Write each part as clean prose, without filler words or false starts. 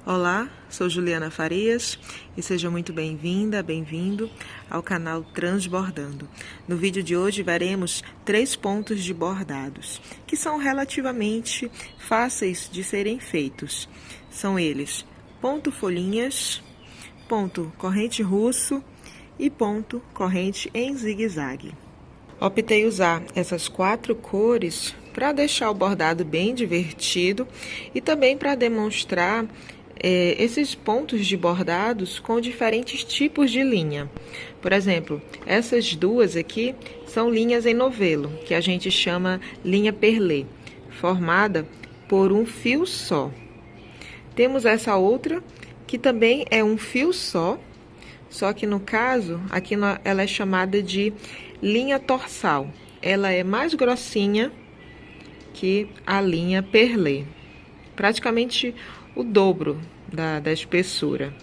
Olá, sou Juliana Farias e seja muito bem-vinda, bem-vindo ao canal Transbordando. No vídeo de hoje veremos 3 pontos de bordados, que são relativamente fáceis de serem feitos. São eles: ponto folhinhas, ponto corrente russo e ponto corrente em zigue-zague. Optei usar essas 4 cores para deixar o bordado bem divertido e também para demonstrar esses pontos de bordados com diferentes tipos de linha. Por exemplo, essas duas aqui são linhas em novelo, que a gente chama linha perlê, formada por um fio só. Temos essa outra, que também é um fio só que no caso, aqui ela é chamada de linha torsal. Ela é mais grossinha que a linha perlê, praticamente o dobro da espessura.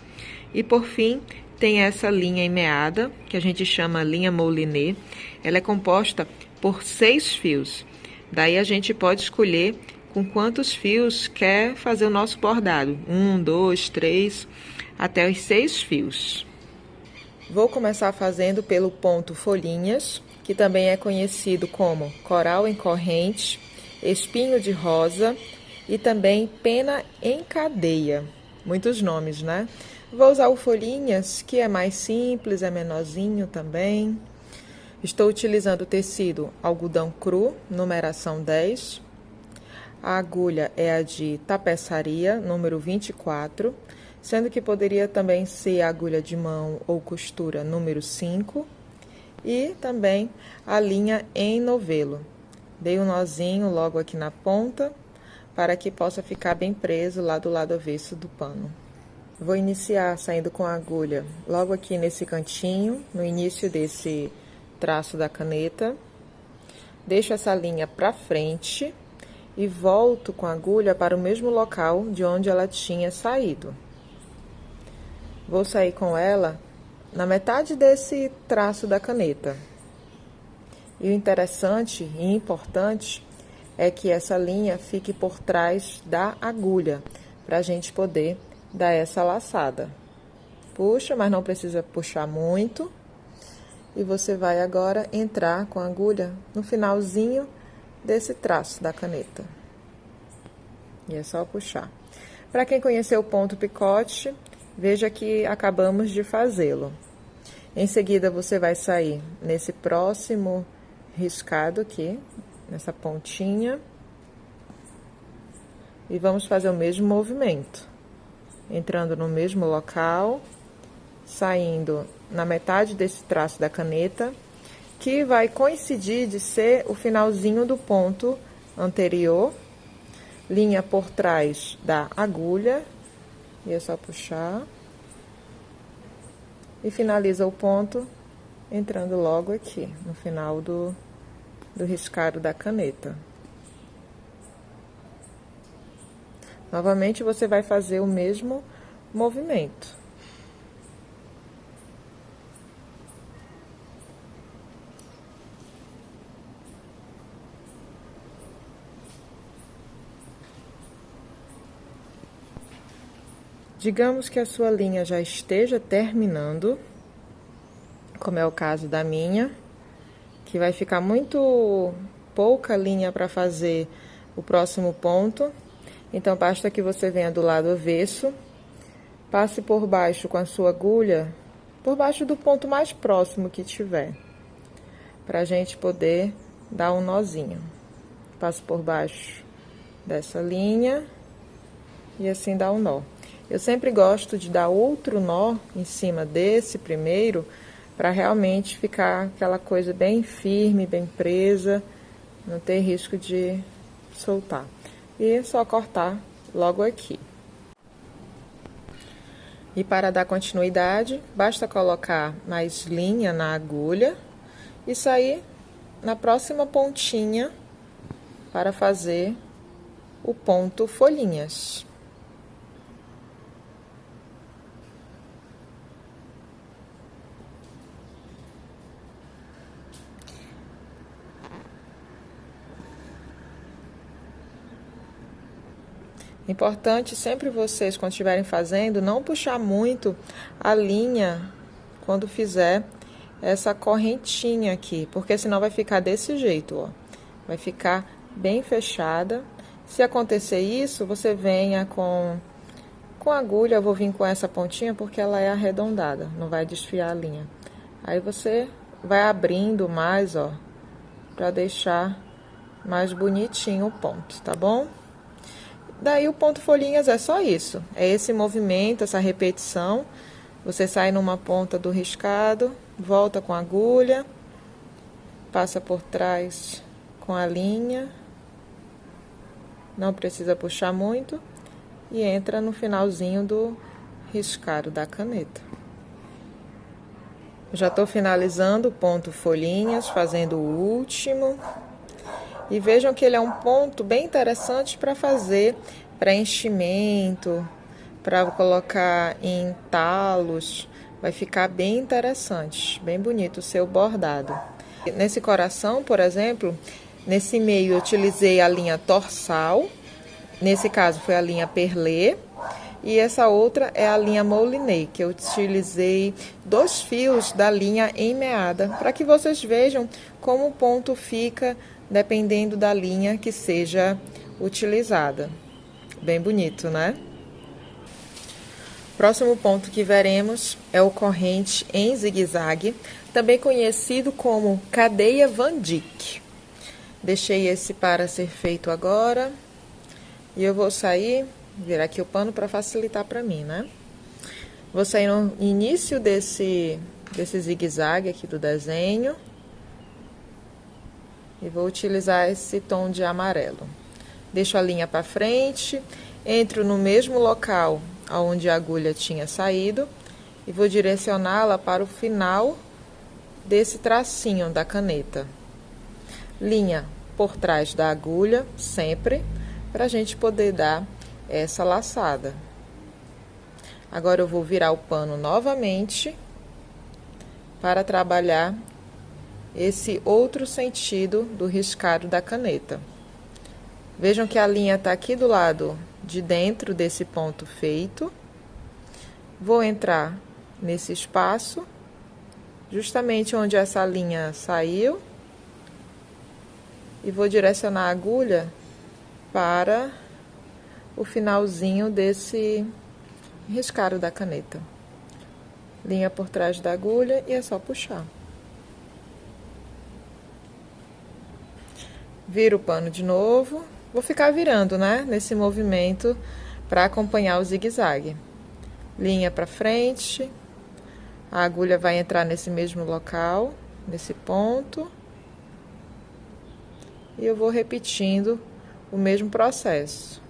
E por fim, tem essa linha emmeada, que a gente chama linha moulinet. Ela é composta por 6 fios. Daí a gente pode escolher com quantos fios quer fazer o nosso bordado. 1, 2, 3, até os 6 fios. Vou começar fazendo pelo ponto folhinhas, que também é conhecido como coral em corrente, espinho de rosa e também pena em cadeia. Muitos nomes, né? Vou usar o folhinhas, que é mais simples, é menorzinho também. Estou utilizando o tecido algodão cru, numeração 10. A agulha é a de tapeçaria, número 24. Sendo que poderia também ser agulha de mão ou costura número 5. E também a linha em novelo. Dei um nozinho logo aqui na ponta, para que possa ficar bem preso lá do lado avesso do pano. Vou iniciar saindo com a agulha logo aqui nesse cantinho, no início desse traço da caneta. Deixo essa linha para frente e volto com a agulha para o mesmo local de onde ela tinha saído. Vou sair com ela na metade desse traço da caneta. E o interessante e importante é que essa linha fique por trás da agulha, para a gente poder dar essa laçada. Puxa, mas não precisa puxar muito. E você vai agora entrar com a agulha no finalzinho desse traço da caneta. E é só puxar. Para quem conheceu o ponto picote, veja que acabamos de fazê-lo. Em seguida, você vai sair nesse próximo riscado aqui, nessa pontinha. E vamos fazer o mesmo movimento. Entrando no mesmo local, saindo na metade desse traço da caneta, que vai coincidir de ser o finalzinho do ponto anterior. Linha por trás da agulha. E é só puxar. E finaliza o ponto entrando logo aqui, no final do riscado da caneta. Novamente, você vai fazer o mesmo movimento. Digamos que a sua linha já esteja terminando, como é o caso da minha, que vai ficar muito pouca linha para fazer o próximo ponto. Então, basta que você venha do lado avesso, passe por baixo com a sua agulha, por baixo do ponto mais próximo que tiver, para a gente poder dar um nozinho. Passo por baixo dessa linha e assim dá um nó. Eu sempre gosto de dar outro nó em cima desse primeiro, para realmente ficar aquela coisa bem firme, bem presa, não ter risco de soltar. E é só cortar logo aqui. E para dar continuidade, basta colocar mais linha na agulha e sair na próxima pontinha para fazer o ponto folhinhas. Importante sempre vocês, quando estiverem fazendo, não puxar muito a linha quando fizer essa correntinha aqui, porque senão vai ficar desse jeito, ó. Vai ficar bem fechada. Se acontecer isso, você venha com a agulha, eu vou vir com essa pontinha porque ela é arredondada, não vai desfiar a linha. Aí você vai abrindo mais, ó, pra deixar mais bonitinho o ponto, tá bom? Daí o ponto folhinhas é só isso, é esse movimento, essa repetição. Você sai numa ponta do riscado, volta com a agulha, passa por trás com a linha, não precisa puxar muito, e entra no finalzinho do riscado da caneta. Já estou finalizando o ponto folhinhas, fazendo o último. E vejam que ele é um ponto bem interessante para fazer preenchimento, para colocar em talos. Vai ficar bem interessante, bem bonito o seu bordado. Nesse coração, por exemplo, nesse meio eu utilizei a linha torsal. Nesse caso foi a linha perlê. E essa outra é a linha moulinet, que eu utilizei 2 fios da linha emmeada, para que vocês vejam como o ponto fica dependendo da linha que seja utilizada. Bem bonito, né? Próximo ponto que veremos é o corrente em zigue-zague, também conhecido como cadeia Van Dyck. Deixei esse para ser feito agora e eu vou sair, virar aqui o pano para facilitar para mim, né? Vou sair no início desse zigue-zague aqui do desenho. E vou utilizar esse tom de amarelo. Deixo a linha para frente, entro no mesmo local onde a agulha tinha saído e vou direcioná-la para o final desse tracinho da caneta. Linha por trás da agulha, sempre, para a gente poder dar essa laçada. Agora eu vou virar o pano novamente para trabalhar esse outro sentido do riscado da caneta. Vejam que a linha está aqui do lado de dentro desse ponto feito. Vou entrar nesse espaço, justamente onde essa linha saiu, e vou direcionar a agulha para o finalzinho desse riscado da caneta. Linha por trás da agulha e é só puxar. Viro o pano de novo. Vou ficar virando, né? Nesse movimento para acompanhar o zigue-zague. Linha para frente. A agulha vai entrar nesse mesmo local, nesse ponto. E eu vou repetindo o mesmo processo.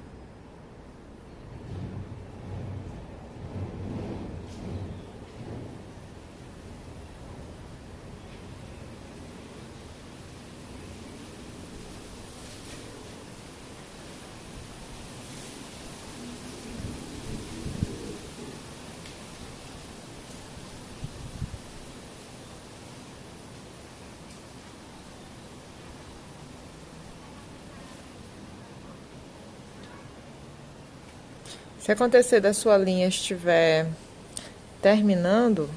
Se acontecer da sua linha estiver terminando,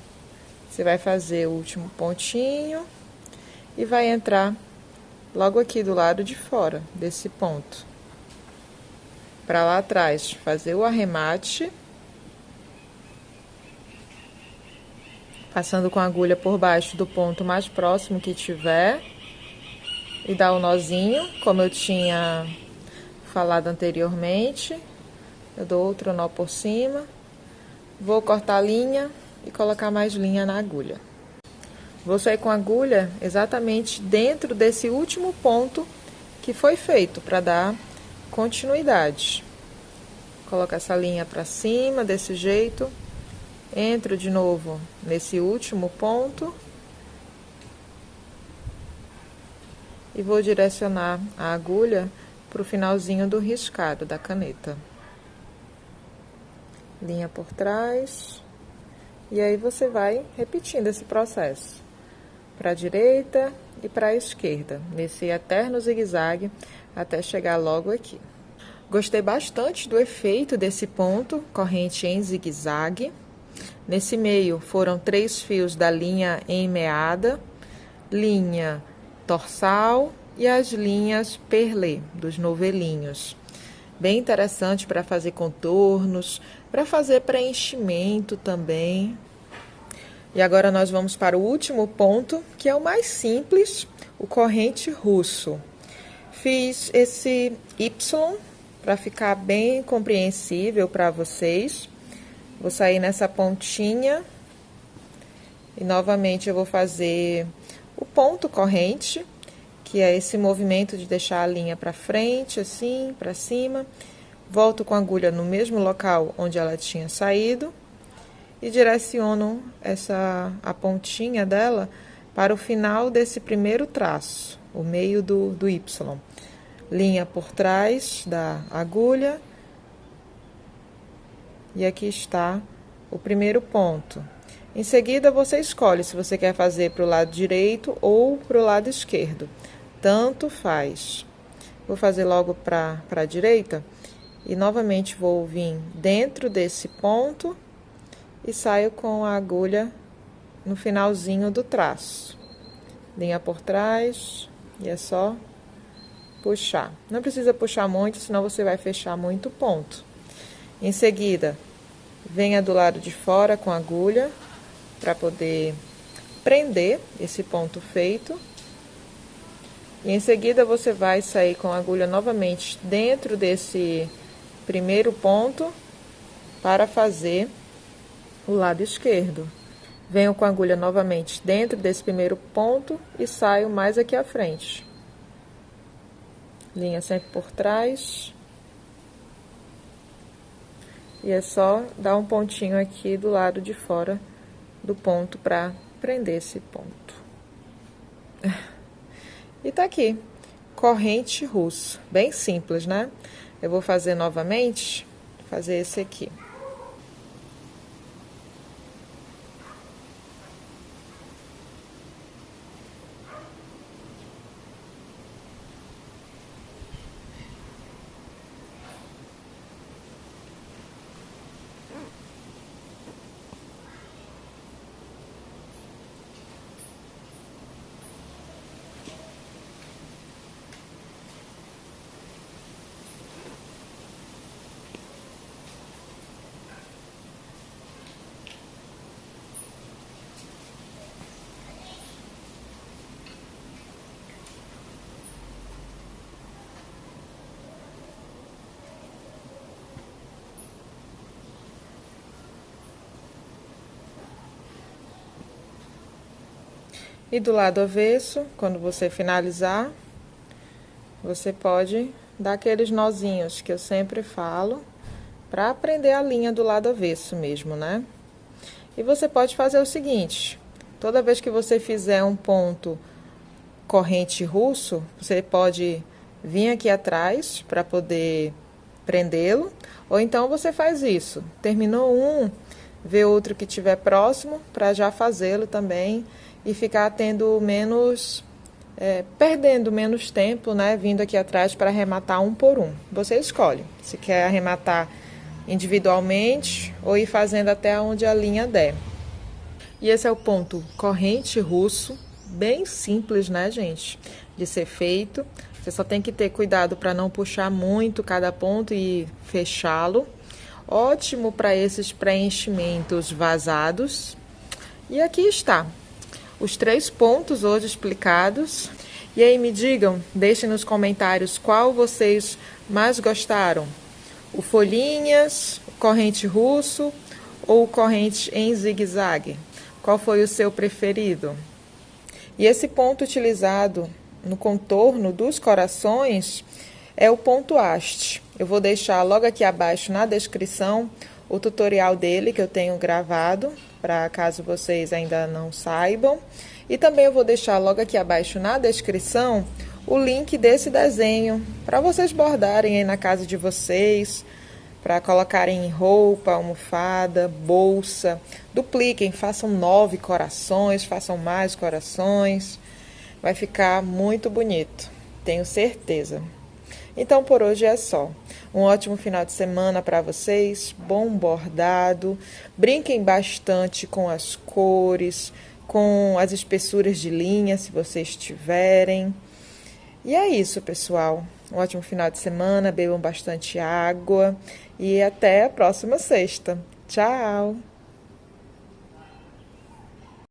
você vai fazer o último pontinho e vai entrar logo aqui do lado de fora desse ponto. Para lá atrás, fazer o arremate, passando com a agulha por baixo do ponto mais próximo que tiver e dar o nozinho, como eu tinha falado anteriormente. Eu dou outro nó por cima, vou cortar a linha e colocar mais linha na agulha. Vou sair com a agulha exatamente dentro desse último ponto que foi feito para dar continuidade. Coloco essa linha para cima desse jeito, entro de novo nesse último ponto e vou direcionar a agulha para o finalzinho do riscado da caneta. Linha por trás, e aí você vai repetindo esse processo para a direita e para a esquerda, nesse eterno zigue-zague até chegar logo aqui. Gostei bastante do efeito desse ponto, corrente em zigue-zague. Nesse meio foram 3 fios da linha em meada, linha torsal e as linhas perlê, dos novelinhos. Bem interessante para fazer contornos, para fazer preenchimento também. E agora nós vamos para o último ponto, que é o mais simples, o corrente russo. Fiz esse Y para ficar bem compreensível para vocês. Vou sair nessa pontinha e novamente eu vou fazer o ponto corrente, que é esse movimento de deixar a linha para frente, assim, para cima. Volto com a agulha no mesmo local onde ela tinha saído e direciono a pontinha dela para o final desse primeiro traço, o meio do Y. Linha por trás da agulha. E aqui está o primeiro ponto. Em seguida, você escolhe se você quer fazer para o lado direito ou para o lado esquerdo. Tanto faz. Vou fazer logo para a direita. E novamente vou vir dentro desse ponto e saio com a agulha no finalzinho do traço. Linha por trás e é só puxar. Não precisa puxar muito, senão você vai fechar muito ponto. Em seguida, venha do lado de fora com a agulha para poder prender esse ponto feito. E em seguida você vai sair com a agulha novamente dentro desse primeiro ponto para fazer o lado esquerdo. Venho com a agulha novamente dentro desse primeiro ponto e saio mais aqui à frente. Linha sempre por trás. E é só dar um pontinho aqui do lado de fora do ponto para prender esse ponto. E tá aqui, corrente russo. Bem simples, né? Eu vou fazer novamente, fazer esse aqui. E do lado avesso, quando você finalizar, você pode dar aqueles nozinhos que eu sempre falo, para prender a linha do lado avesso mesmo, né? E você pode fazer o seguinte, toda vez que você fizer um ponto corrente russo, você pode vir aqui atrás para poder prendê-lo, ou então você faz isso, terminou um, vê outro que estiver próximo, para já fazê-lo também, e ficar tendo menos, perdendo menos tempo, né, vindo aqui atrás para arrematar um por um. Você escolhe se quer arrematar individualmente ou ir fazendo até onde a linha der. E esse é o ponto corrente russo, bem simples, né, gente, de ser feito. Você só tem que ter cuidado para não puxar muito cada ponto e fechá-lo. Ótimo para esses preenchimentos vazados. E aqui está os 3 pontos hoje explicados. E aí me digam, deixem nos comentários qual vocês mais gostaram. O folhinhas, o corrente russo ou o corrente em zigue-zague? Qual foi o seu preferido? E esse ponto utilizado no contorno dos corações é o ponto haste. Eu vou deixar logo aqui abaixo na descrição o tutorial dele que eu tenho gravado, para caso vocês ainda não saibam. E também eu vou deixar logo aqui abaixo na descrição o link desse desenho, para vocês bordarem aí na casa de vocês, para colocarem em roupa, almofada, bolsa. Dupliquem, façam 9 corações, façam mais corações. Vai ficar muito bonito, tenho certeza. Então, por hoje é só. Um ótimo final de semana para vocês, bom bordado, brinquem bastante com as cores, com as espessuras de linha, se vocês tiverem. E é isso, pessoal. Um ótimo final de semana, bebam bastante água e até a próxima sexta. Tchau!